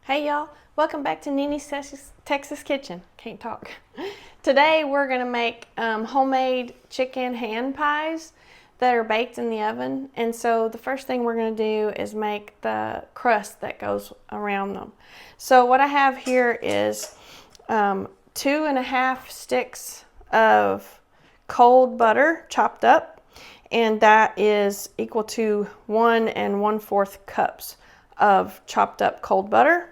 Hey y'all, welcome back to Nini's Texas Kitchen. Can't talk. Today we're gonna make homemade chicken hand pies that are baked in the oven. And so the first thing we're gonna do is make the crust that goes around them. So what I have here is 2.5 sticks of cold butter chopped up, and that is equal to 1 1/4 cups of chopped up cold butter.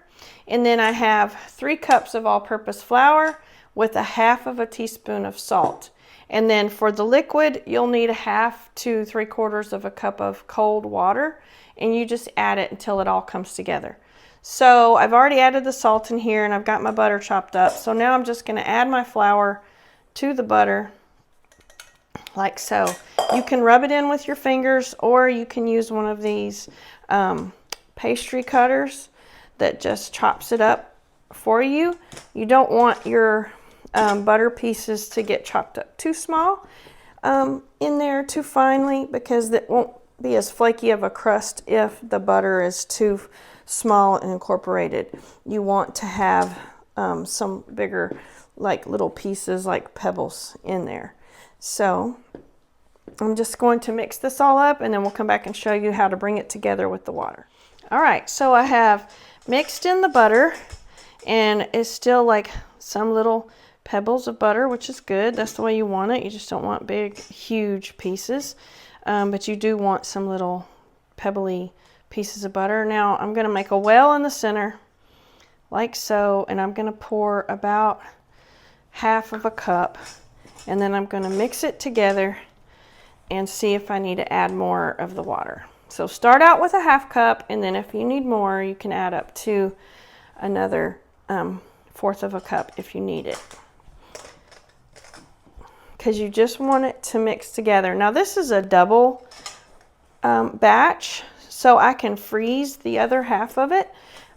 And then I have 3 cups of all-purpose flour with 1/2 teaspoon of salt. And then for the liquid, you'll need 1/2 to 3/4 cup of cold water, and you just add it until it all comes together. So I've already added the salt in here, and I've got my butter chopped up. So now I'm just going to add my flour to the butter like so. You can rub it in with your fingers, or you can use one of these pastry cutters that just chops it up for you. You don't want your butter pieces to get chopped up too small in there too finely, because it won't be as flaky of a crust if the butter is too small and incorporated. You want to have some bigger, like little pieces, like pebbles in there. So I'm just going to mix this all up, and then we'll come back and show you how to bring it together with the water. All right, so I have mixed in the butter, and it's still like some little pebbles of butter, which is good. That's the way you want it. You just don't want big, huge pieces, but you do want some little pebbly pieces of butter. Now I'm going to make a well in the center, like so, and I'm going to pour about 1/2 cup, and then I'm going to mix it together and see if I need to add more of the water. So start out with 1/2 cup, and then if you need more, you can add up to another 1/4 cup if you need it, because you just want it to mix together. Now this is a double batch, so I can freeze the other half of it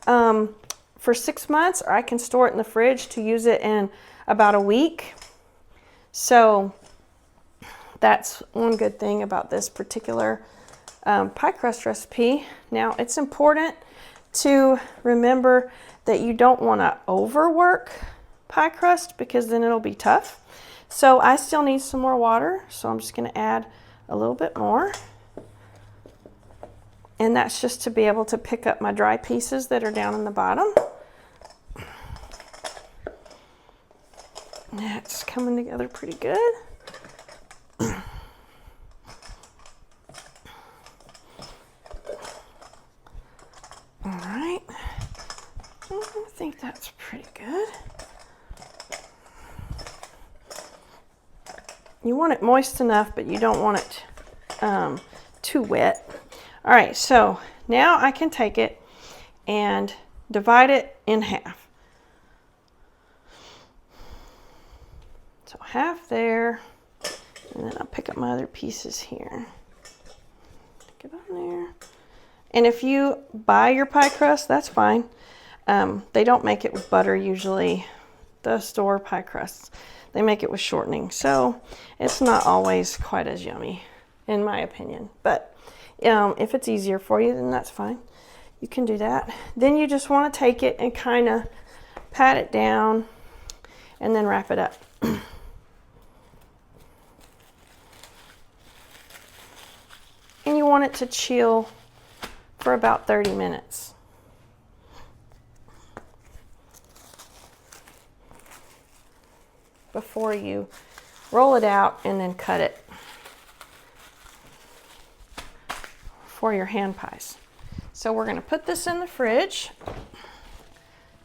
for 6 months, or I can store it in the fridge to use it in about a week. So that's one good thing about this particular pie crust recipe. Now it's important to remember that you don't want to overwork pie crust, because then it'll be tough. So I still need some more water, so I'm just going to add a little bit more, and that's just to be able to pick up my dry pieces that are down in the bottom. That's coming together pretty good. All right, I think that's pretty good. You want it moist enough, but you don't want it too wet. All right, so now I can take it and divide it in half. So half there, and then I'll pick up my other pieces here. Get on there. And if you buy your pie crust, that's fine. They don't make it with butter usually, the store pie crusts. They make it with shortening, so it's not always quite as yummy, in my opinion. But if it's easier for you, then that's fine. You can do that. Then you just want to take it and kind of pat it down, and then wrap it up. And you want it to chill for about 30 minutes. Before you roll it out and then cut it for your hand pies. So we're going to put this in the fridge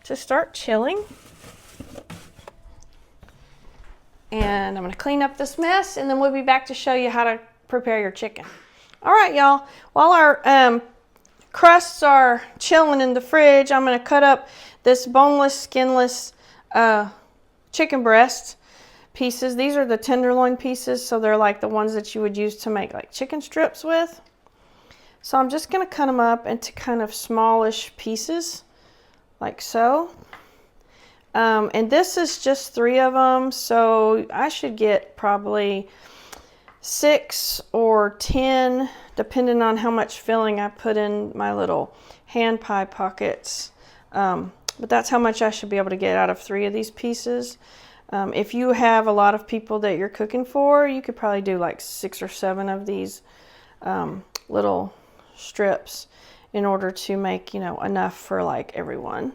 to start chilling. And I'm going to clean up this mess, and then we'll be back to show you how to prepare your chicken. All right, y'all. While our crusts are chilling in the fridge, I'm going to cut up this boneless, skinless chicken breast pieces. These are the tenderloin pieces, so they're like the ones that you would use to make like chicken strips with. So I'm just going to cut them up into kind of smallish pieces, like so. And this is just 3 of them, so I should get probably 6 or 10, depending on how much filling I put in my little hand pie pockets. But that's how much I should be able to get out of 3 of these pieces. If you have a lot of people that you're cooking for, you could probably do like 6 or 7 of these little strips in order to make, you know, enough for like everyone,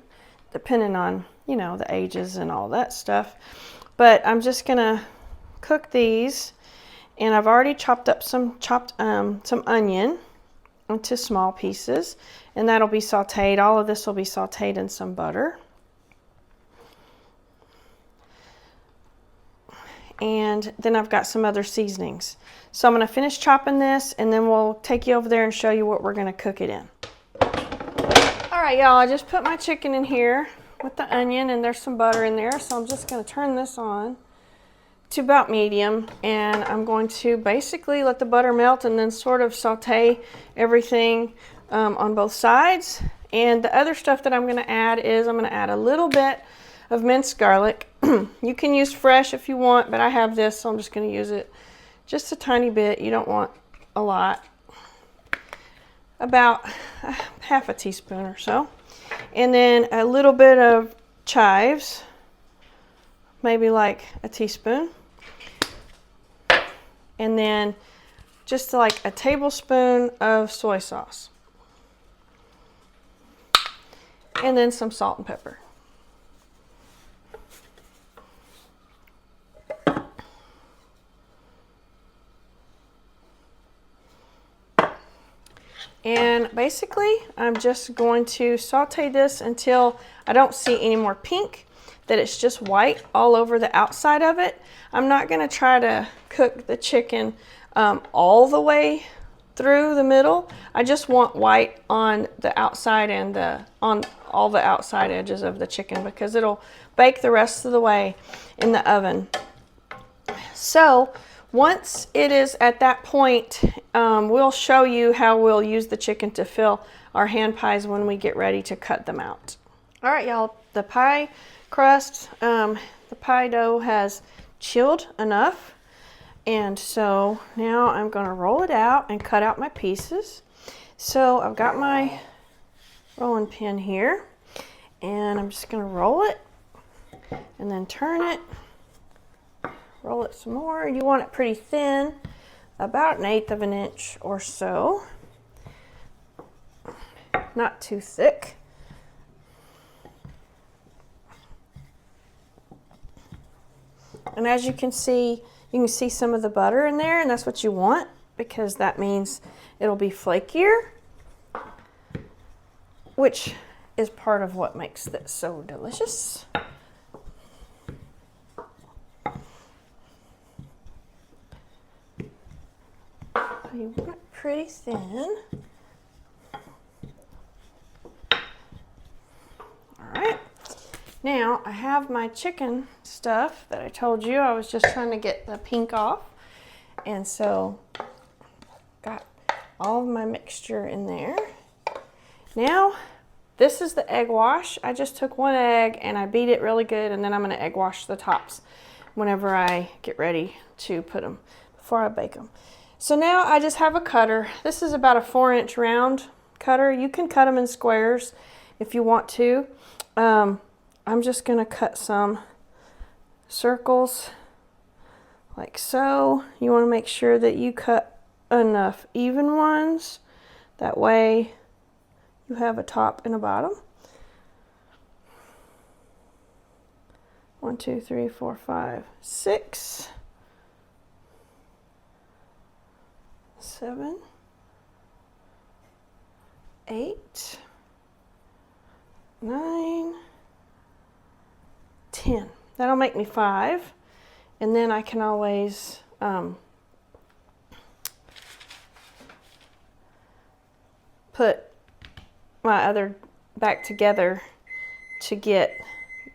depending on, you know, the ages and all that stuff. But I'm just gonna cook these, and I've already chopped up some onion into small pieces, and that'll be sauteed. All of this will be sauteed in some butter. And then I've got some other seasonings. So I'm going to finish chopping this, and then we'll take you over there and show you what we're going to cook it in. All right, y'all, I just put my chicken in here with the onion, and there's some butter in there. So I'm just going to turn this on to about medium, and I'm going to basically let the butter melt and then sort of saute everything on both sides. And the other stuff that I'm going to add is I'm going to add a little bit of minced garlic. You can use fresh if you want, but I have this, so I'm just going to use it just a tiny bit. You don't want a lot. About half a teaspoon or so. And then a little bit of chives, maybe like a teaspoon. And then just like a tablespoon of soy sauce. And then some salt and pepper. And basically, I'm just going to saute this until I don't see any more pink, that it's just white all over the outside of it. I'm not going to try to cook the chicken all the way through the middle. I just want white on the outside and on all the outside edges of the chicken, because it'll bake the rest of the way in the oven. So once it is at that point, we'll show you how we'll use the chicken to fill our hand pies when we get ready to cut them out. All right, y'all, the pie crust, the pie dough has chilled enough. And so now I'm going to roll it out and cut out my pieces. So I've got my rolling pin here, and I'm just going to roll it and then turn it. Roll it some more. You want it pretty thin, about 1/8 of an inch or so. Not too thick. And as you can see some of the butter in there, and that's what you want, because that means it'll be flakier, which is part of what makes this so delicious. You want it pretty thin. All right. Now I have my chicken stuff that I told you I was just trying to get the pink off. And so got all of my mixture in there. Now this is the egg wash. I just took 1 egg and I beat it really good, and then I'm going to egg wash the tops whenever I get ready to put them, before I bake them. So now I just have a cutter. This is about a 4-inch round cutter. You can cut them in squares if you want to. I'm just going to cut some circles like so. You want to make sure that you cut enough even ones. That way you have a top and a bottom. 1, 2, 3, 4, 5, 6. 7, 8, 9, 10. That'll make me 5, and then I can always put my other back together to get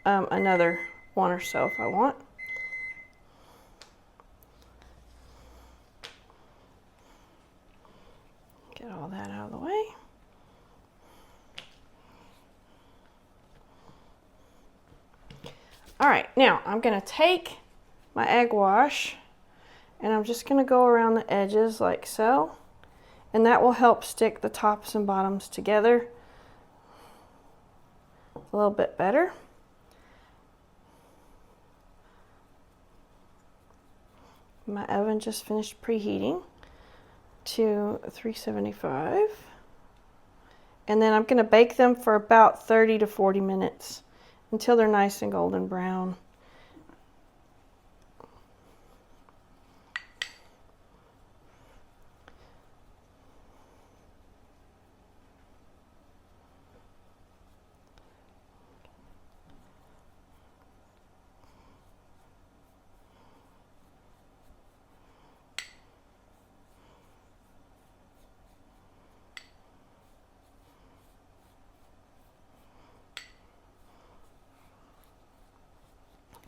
another 1 or so if I want. Get all that out of the way. All right, now I'm going to take my egg wash and I'm just going to go around the edges like so, and that will help stick the tops and bottoms together a little bit better. My oven just finished preheating to 375. And then I'm going to bake them for about 30 to 40 minutes until they're nice and golden brown.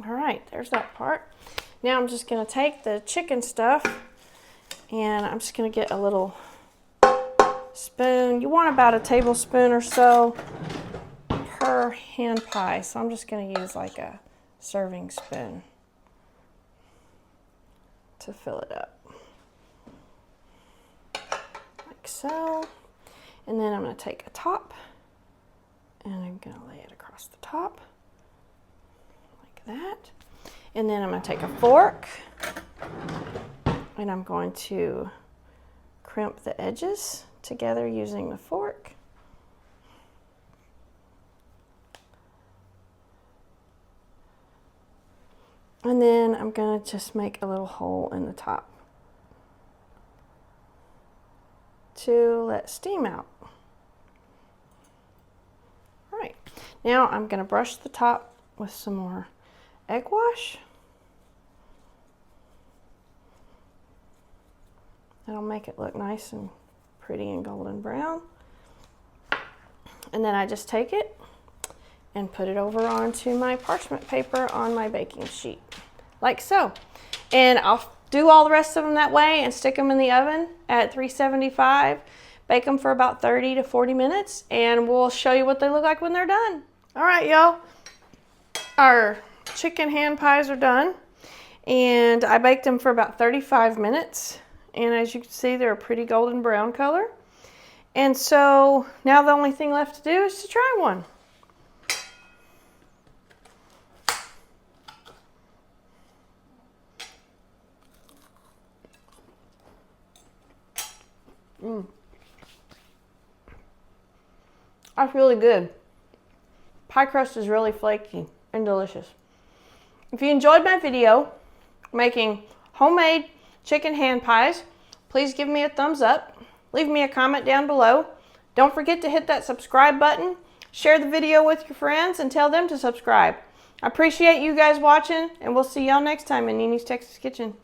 All right, there's that part. Now I'm just going to take the chicken stuff and I'm just going to get a little spoon. You want about a tablespoon or so per hand pie. So I'm just going to use like a serving spoon to fill it up. Like so. And then I'm going to take a top and I'm going to lay it across the top. That. And then I'm going to take a fork and I'm going to crimp the edges together using the fork. And then I'm going to just make a little hole in the top to let steam out. All right, now I'm going to brush the top with some more egg wash. That'll make it look nice and pretty and golden brown. And then I just take it and put it over onto my parchment paper on my baking sheet, like so. And I'll do all the rest of them that way and stick them in the oven at 375. Bake them for about 30 to 40 minutes and we'll show you what they look like when they're done. All right, y'all. Our chicken hand pies are done and I baked them for about 35 minutes and as you can see they're a pretty golden brown color, and so now the only thing left to do is to try one. That's really good. Pie crust is really flaky and delicious. If you enjoyed my video making homemade chicken hand pies, please give me a thumbs up. Leave me a comment down below. Don't forget to hit that subscribe button. Share the video with your friends and tell them to subscribe. I appreciate you guys watching and we'll see y'all next time in Nini's Texas Kitchen.